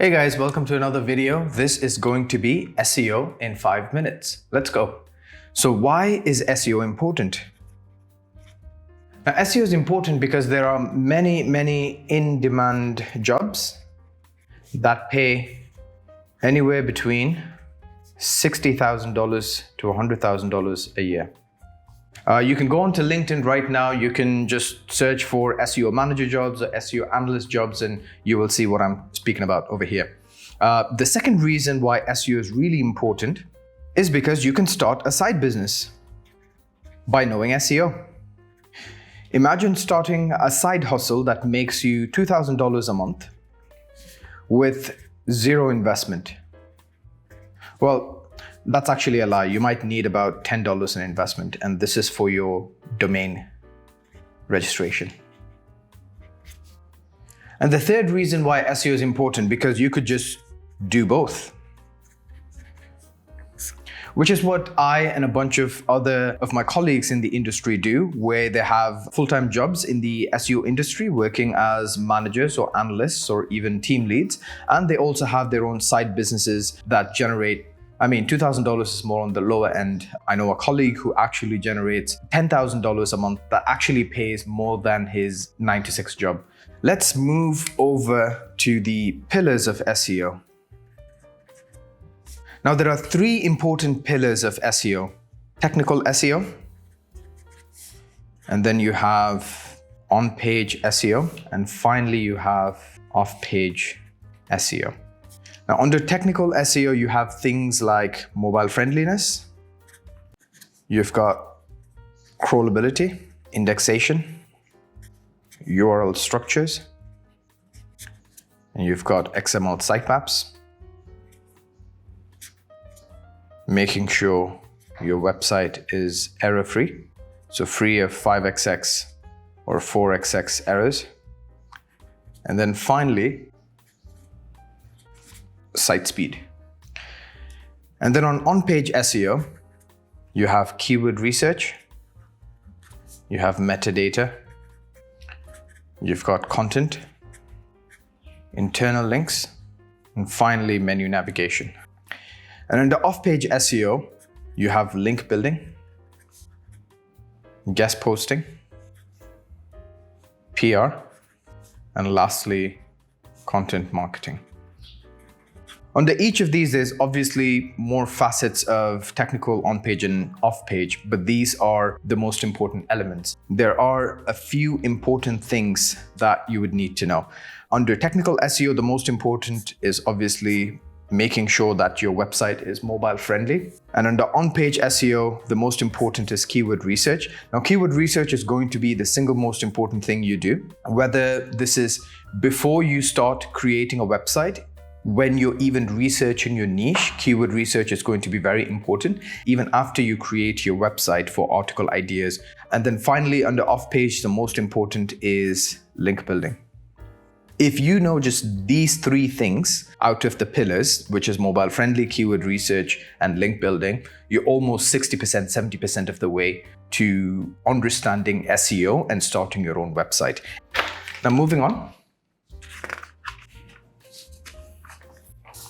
Hey guys, welcome to another video. This is going to be SEO in 5 minutes. Let's go. So why is SEO important? Now, SEO is important because there are many in-demand jobs that pay anywhere between $60,000 to $100,000 a year. You can go onto LinkedIn right now. You can just search for SEO manager jobs or SEO analyst jobs, and you will see what I'm speaking about over here. The second reason why SEO is really important is because you can start a side business by knowing SEO. Imagine starting a side hustle that makes you $2,000 a month with zero investment. Well, that's actually a lie. You might need about $10 in investment, and this is for your domain registration. And the third reason why SEO is important, because you could just do both, which is what I and a bunch of other of my colleagues in the industry do, where they have full-time jobs in the SEO industry working as managers or analysts or even team leads. And they also have their own side businesses that generate, $2,000 is more on the lower end. I know a colleague who actually generates $10,000 a month that actually pays more than his 9 to 6 job. Let's move over to the pillars of SEO. Now, there are 3 important pillars of SEO. Technical SEO, and then you have on-page SEO, and finally you have off-page SEO. Now, under technical SEO, you have things like mobile friendliness, you've got crawlability, indexation, URL structures, and you've got XML sitemaps, making sure your website is error-free, so free of 5xx or 4xx errors. And then finally, site speed. And then on-page SEO, you have keyword research, you have metadata, you've got content, internal links, and finally menu navigation. And under off-page SEO, you have link building, guest posting, PR, and lastly, content marketing. Under each of these, there's obviously more facets of technical on-page and off-page, but these are the most important elements. There are a few important things that you would need to know. Under technical SEO, the most important is obviously making sure that your website is mobile friendly. And under on-page SEO, the most important is keyword research. Now, keyword research is going to be the single most important thing you do, whether this is before you start creating a website. When you're even researching your niche, keyword research is going to be very important, even after you create your website for article ideas. And then finally, under off-page, the most important is link building. If you know just these 3 things out of the pillars, which is mobile friendly, keyword research, and link building, you're almost 60%, 70% of the way to understanding SEO and starting your own website. Now, moving on.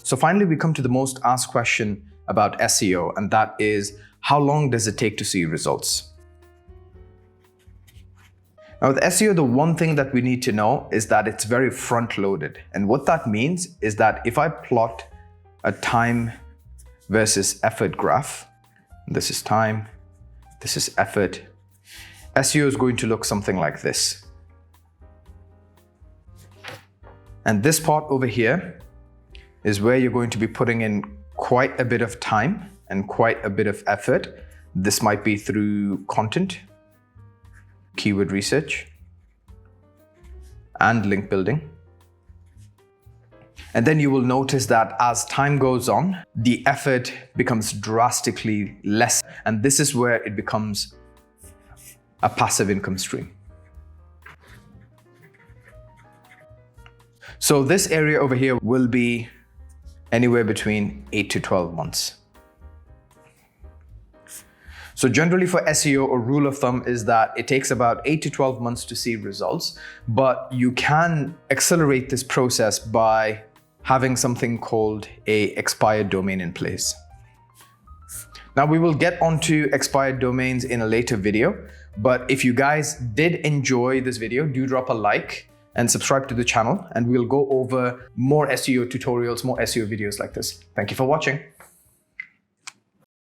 So finally, we come to the most asked question about SEO, and that is, how long does it take to see results? Now, with SEO, the one thing that we need to know is that it's very front-loaded. And what that means is that if I plot a time versus effort graph, this is time, this is effort, SEO is going to look something like this. And this part over here is where you're going to be putting in quite a bit of time and quite a bit of effort. This might be through content, keyword research, and link building. And then you will notice that as time goes on, the effort becomes drastically less. And this is where it becomes a passive income stream. So this area over here will be anywhere between 8 to 12 months. So generally for SEO, a rule of thumb is that it takes about 8 to 12 months to see results, but you can accelerate this process by having something called a expired domain in place. Now we will get onto expired domains in a later video, but if you guys did enjoy this video, do drop a like and subscribe to the channel, and we'll go over more SEO tutorials, more SEO videos like this. Thank you for watching.